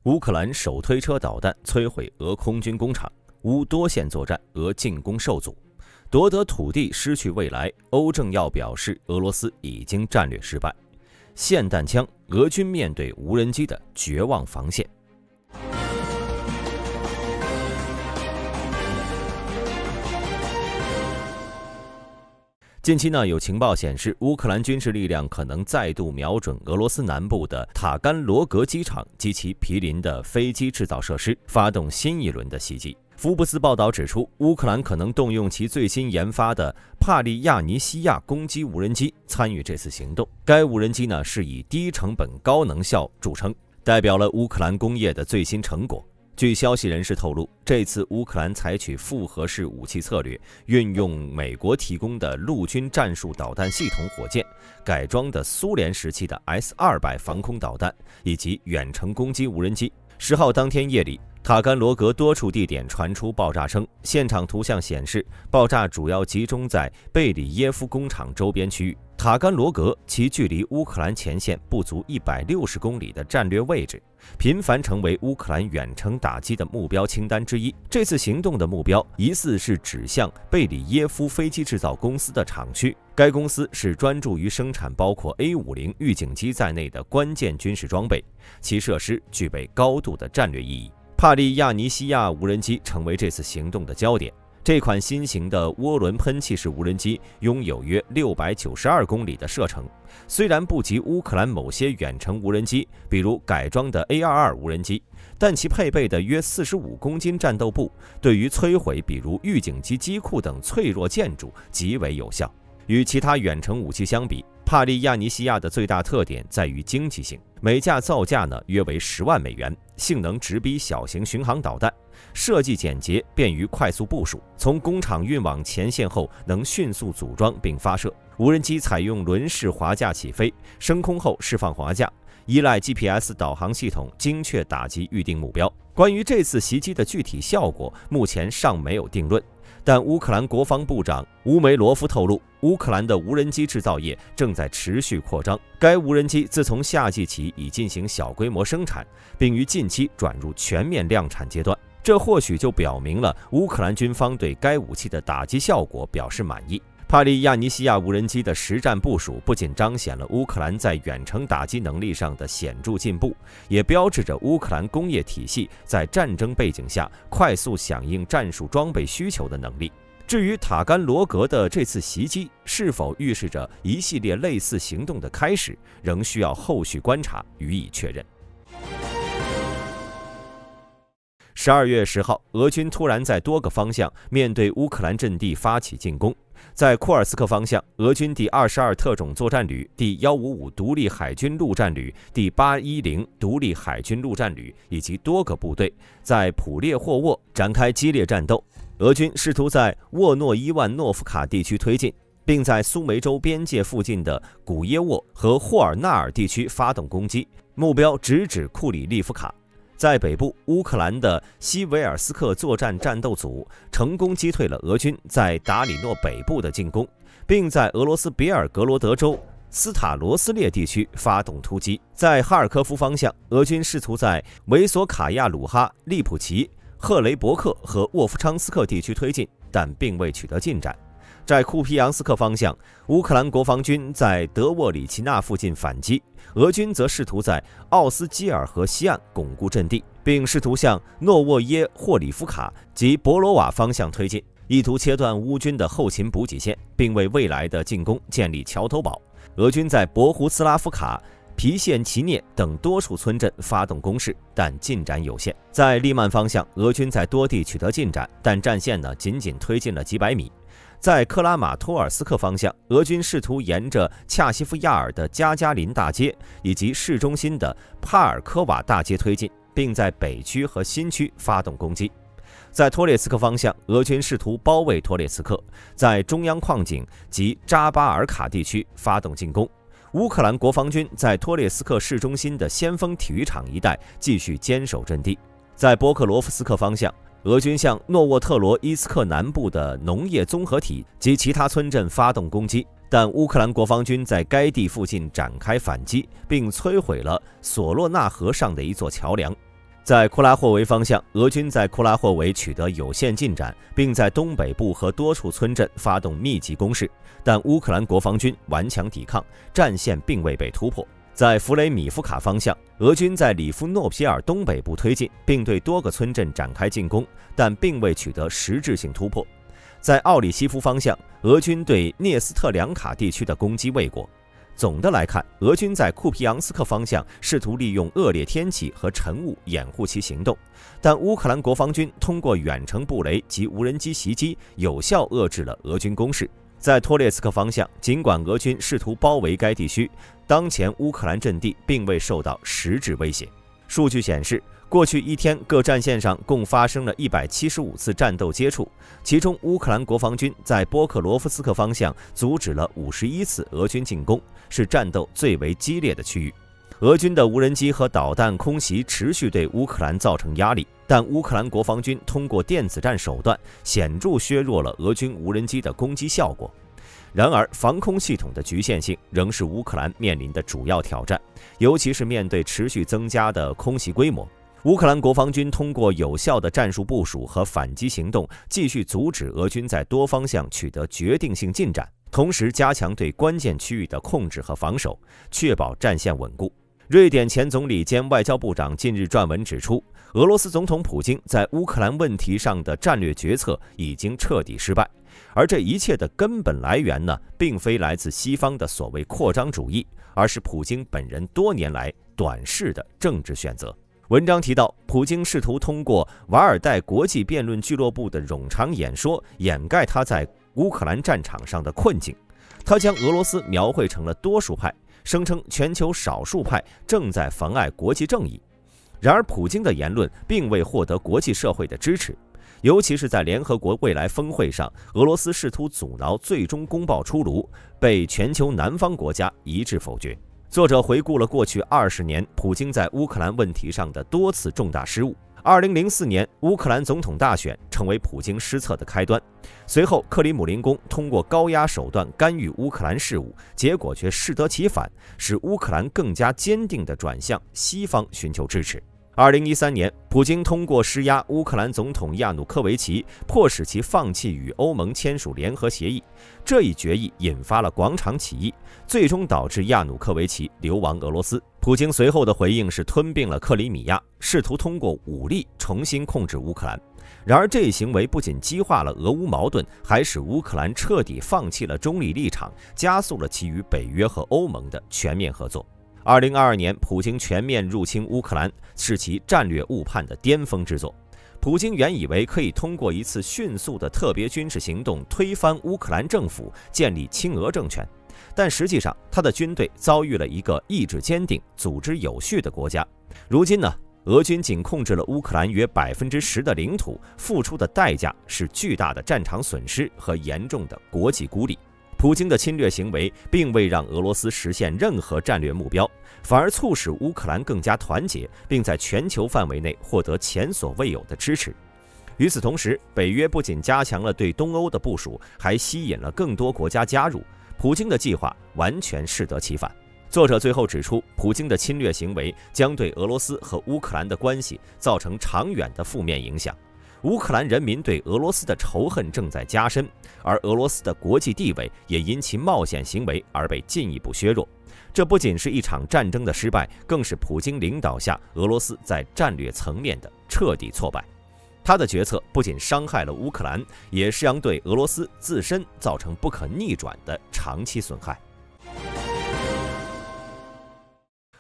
乌克兰手推车导弹摧毁俄空军工厂，乌多线作战，俄进攻受阻，夺得土地失去未来。欧正要表示，俄罗斯已经战略失败。霰弹枪，俄军面对无人机的绝望防线。近期有情报显示，乌克兰军事力量可能再度瞄准俄罗斯南部的塔甘罗格机场及其毗邻的飞机制造设施，发动新一轮的袭击。福布斯报道指出，乌克兰可能动用其最新研发的帕利亚尼西亚攻击无人机参与这次行动。该无人机是以低成本高能效著称，代表了乌克兰工业的最新成果。据消息人士透露，这次乌克兰采取复合式武器策略，运用美国提供的陆军战术导弹系统火箭、改装的苏联时期的 S-200防空导弹以及远程攻击无人机。10号当天夜里，塔甘罗格多处地点传出爆炸声，现场图像显示，爆炸主要集中在贝里耶夫工厂周边区域。塔甘罗格其距离乌克兰前线不足160公里的战略位置，频繁成为乌克兰远程打击的目标清单之一。这次行动的目标疑似是指向贝里耶夫飞机制造公司的厂区，该公司是专注于生产包括 A-50 预警机在内的关键军事装备，其设施具备高度的战略意义。帕利亚尼西亚无人机成为这次行动的焦点。这款新型的涡轮喷气式无人机拥有约692公里的射程，虽然不及乌克兰某些远程无人机，比如改装的 A-22 无人机，但其配备的约45公斤战斗部，对于摧毁比如预警机机库等脆弱建筑极为有效。与其他远程武器相比，帕利亚尼西亚的最大特点在于经济性，每架造价约为10万美元，性能直逼小型巡航导弹，设计简洁，便于快速部署。从工厂运往前线后，能迅速组装并发射。无人机采用轮式滑架起飞，升空后释放滑架，依赖 GPS 导航系统精确打击预定目标。关于这次袭击的具体效果，目前尚没有定论。但乌克兰国防部长乌梅罗夫透露，乌克兰的无人机制造业正在持续扩张。该无人机自从夏季起已进行小规模生产，并于近期转入全面量产阶段。这或许就表明了乌克兰军方对该武器的打击效果表示满意。帕利亚尼西亚无人机的实战部署不仅彰显了乌克兰在远程打击能力上的显著进步，也标志着乌克兰工业体系在战争背景下快速响应战术装备需求的能力。至于塔甘罗格的这次袭击是否预示着一系列类似行动的开始，仍需要后续观察予以确认。12月10号，俄军突然在多个方向面对乌克兰阵地发起进攻。在库尔斯克方向，俄军第22特种作战旅、第155独立海军陆战旅、第810独立海军陆战旅以及多个部队在普列霍沃展开激烈战斗。俄军试图在沃诺伊万诺夫卡地区推进，并在苏梅州边界附近的古耶沃和霍尔纳尔地区发动攻击，目标直指库里利夫卡。在北部，乌克兰的西维尔斯克作战战斗组成功击退了俄军在达里诺北部的进攻，并在俄罗斯别尔格罗德州斯塔罗斯列地区发动突击。在哈尔科夫方向，俄军试图在维索卡亚鲁哈、利普奇、赫雷伯克和沃夫昌斯克地区推进，但并未取得进展。在库皮扬斯克方向，乌克兰国防军在德沃里奇纳附近反击，俄军则试图在奥斯基尔河西岸巩固阵地，并试图向诺沃耶霍里夫卡及博罗瓦方向推进，意图切断乌军的后勤补给线，并为未来的进攻建立桥头堡。俄军在博胡斯拉夫卡、皮谢奇涅等多处村镇发动攻势，但进展有限。在利曼方向，俄军在多地取得进展，但战线仅仅推进了几百米。在克拉马托尔斯克方向，俄军试图沿着恰西夫亚尔的加加林大街以及市中心的帕尔科瓦大街推进，并在北区和新区发动攻击。在托列茨克方向，俄军试图包围托列茨克，在中央矿井及扎巴尔卡地区发动进攻。乌克兰国防军在托列斯克市中心的先锋体育场一带继续坚守阵地。在波克罗夫斯克方向，俄军向诺沃特罗伊斯克南部的农业综合体及其他村镇发动攻击，但乌克兰国防军在该地附近展开反击，并摧毁了索洛纳河上的一座桥梁。在库拉霍维方向，俄军在库拉霍维取得有限进展，并在东北部和多处村镇发动密集攻势，但乌克兰国防军顽强抵抗，战线并未被突破。在弗雷米夫卡方向，俄军在里夫诺皮尔东北部推进，并对多个村镇展开进攻，但并未取得实质性突破。在奥里西夫方向，俄军对涅斯特良卡地区的攻击未果。总的来看，俄军在库皮扬斯克方向试图利用恶劣天气和晨雾掩护其行动，但乌克兰国防军通过远程布雷及无人机袭击，有效遏制了俄军攻势。在托列斯克方向，尽管俄军试图包围该地区，当前乌克兰阵地并未受到实质威胁。数据显示，过去一天各战线上共发生了175次战斗接触，其中乌克兰国防军在波克罗夫斯克方向阻止了51次俄军进攻，是战斗最为激烈的区域。俄军的无人机和导弹空袭持续对乌克兰造成压力，但乌克兰国防军通过电子战手段显著削弱了俄军无人机的攻击效果。然而，防空系统的局限性仍是乌克兰面临的主要挑战，尤其是面对持续增加的空袭规模。乌克兰国防军通过有效的战术部署和反击行动，继续阻止俄军在多方向取得决定性进展，同时加强对关键区域的控制和防守，确保战线稳固。瑞典前总理兼外交部长近日撰文指出，俄罗斯总统普京在乌克兰问题上的战略决策已经彻底失败，而这一切的根本来源呢，并非来自西方的所谓扩张主义，而是普京本人多年来短视的政治选择。文章提到，普京试图通过瓦尔代国际辩论俱乐部的冗长演说掩盖他在乌克兰战场上的困境。他将俄罗斯描绘成了多数派，声称全球少数派正在妨碍国际正义。然而，普京的言论并未获得国际社会的支持，尤其是在联合国未来峰会上，俄罗斯试图阻挠最终公报出炉，被全球南方国家一致否决。作者回顾了过去20年普京在乌克兰问题上的多次重大失误。2004年，乌克兰总统大选成为普京失策的开端。随后，克里姆林宫通过高压手段干预乌克兰事务，结果却适得其反，使乌克兰更加坚定地转向西方寻求支持。2013年，普京通过施压乌克兰总统亚努科维奇，迫使其放弃与欧盟签署联合协议。这一决议引发了广场起义，最终导致亚努科维奇流亡俄罗斯。普京随后的回应是吞并了克里米亚，试图通过武力重新控制乌克兰。然而，这一行为不仅激化了俄乌矛盾，还使乌克兰彻底放弃了中立立场，加速了其与北约和欧盟的全面合作。2022年，普京全面入侵乌克兰，是其战略误判的巅峰之作。普京原以为可以通过一次迅速的特别军事行动推翻乌克兰政府，建立亲俄政权，但实际上他的军队遭遇了一个意志坚定、组织有序的国家。如今呢，俄军仅控制了乌克兰约10%的领土，付出的代价是巨大的战场损失和严重的国际孤立。普京的侵略行为并未让俄罗斯实现任何战略目标，反而促使乌克兰更加团结，并在全球范围内获得前所未有的支持。与此同时，北约不仅加强了对东欧的部署，还吸引了更多国家加入。普京的计划完全适得其反。作者最后指出，普京的侵略行为将对俄罗斯和乌克兰的关系造成长远的负面影响。乌克兰人民对俄罗斯的仇恨正在加深，而俄罗斯的国际地位也因其冒险行为而被进一步削弱。这不仅是一场战争的失败，更是普京领导下俄罗斯在战略层面的彻底挫败。他的决策不仅伤害了乌克兰，也是将对俄罗斯自身造成不可逆转的长期损害。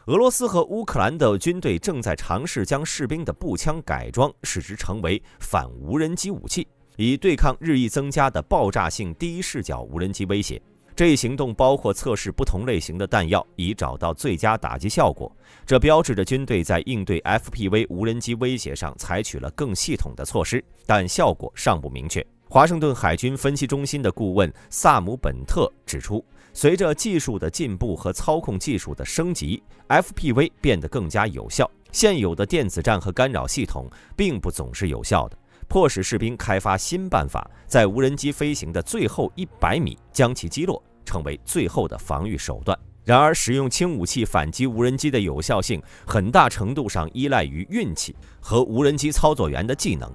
俄罗斯和乌克兰的军队正在尝试将士兵的步枪改装，使之成为反无人机武器，以对抗日益增加的爆炸性第一视角无人机威胁。这一行动包括测试不同类型的弹药，以找到最佳打击效果。这标志着军队在应对 FPV 无人机威胁上采取了更系统的措施，但效果尚不明确。华盛顿海军分析中心的顾问萨姆·本特指出，随着技术的进步和操控技术的升级， FPV 变得更加有效。现有的电子战和干扰系统并不总是有效的，迫使士兵开发新办法，在无人机飞行的最后100米将其击落，成为最后的防御手段。然而，使用轻武器反击无人机的有效性很大程度上依赖于运气和无人机操作员的技能。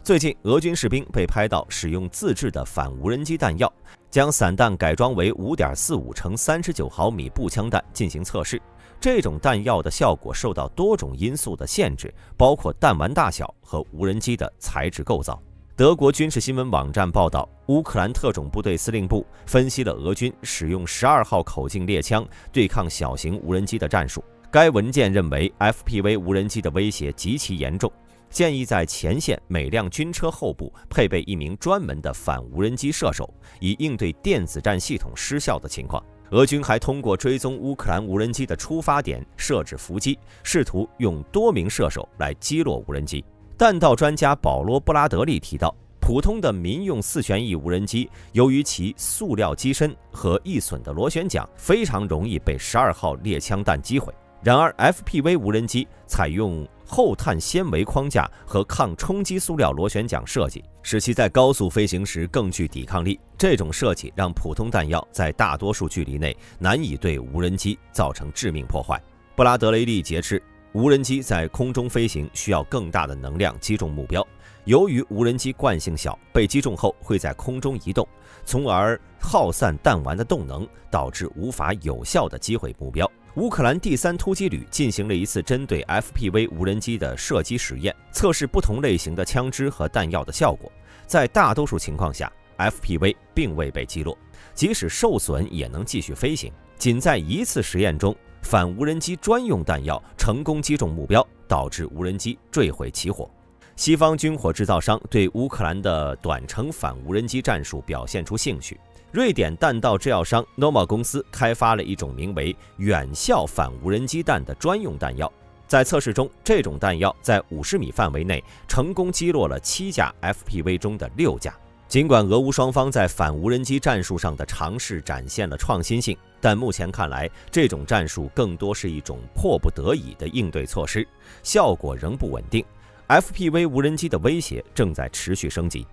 最近，俄军士兵被拍到使用自制的反无人机弹药，将散弹改装为 5.45乘39毫米步枪弹进行测试。这种弹药的效果受到多种因素的限制，包括弹丸大小和无人机的材质构造。德国军事新闻网站报道，乌克兰特种部队司令部分析了俄军使用12号口径猎枪对抗小型无人机的战术。该文件认为 FPV 无人机的威胁极其严重，建议在前线每辆军车后部配备一名专门的反无人机射手，以应对电子战系统失效的情况。俄军还通过追踪乌克兰无人机的出发点设置伏击，试图用多名射手来击落无人机。弹道专家保罗·布拉德利提到，普通的民用4旋翼无人机由于其塑料机身和易损的螺旋桨，非常容易被12号猎枪弹击毁。然而 FPV 无人机采用厚碳纤维框架和抗冲击塑料螺旋桨设计，使其在高速飞行时更具抵抗力。这种设计让普通弹药在大多数距离内难以对无人机造成致命破坏。布拉德雷利解释，无人机在空中飞行需要更大的能量击中目标，由于无人机惯性小，被击中后会在空中移动，从而耗散弹丸的动能，导致无法有效地击毁目标。乌克兰第3突击旅进行了一次针对 FPV 无人机的射击实验，测试不同类型的枪支和弹药的效果。在大多数情况下， FPV 并未被击落，即使受损也能继续飞行。仅在一次实验中，反无人机专用弹药成功击中目标，导致无人机坠毁起火。西方军火制造商对乌克兰的短程反无人机战术表现出兴趣。瑞典弹道制药商 Noma 公司开发了一种名为远效反无人机弹的专用弹药。在测试中，这种弹药在50米范围内成功击落了7架 FPV 中的6架。尽管俄乌双方在反无人机战术上的尝试展现了创新性，但目前看来，这种战术更多是一种迫不得已的应对措施，效果仍不稳定。FPV 无人机的威胁正在持续升级，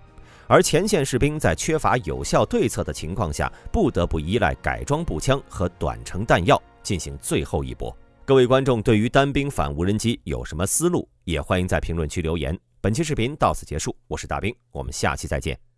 而前线士兵在缺乏有效对策的情况下，不得不依赖改装步枪和短程弹药进行最后一搏。各位观众对于单兵反无人机有什么思路，也欢迎在评论区留言。本期视频到此结束，我是大兵，我们下期再见。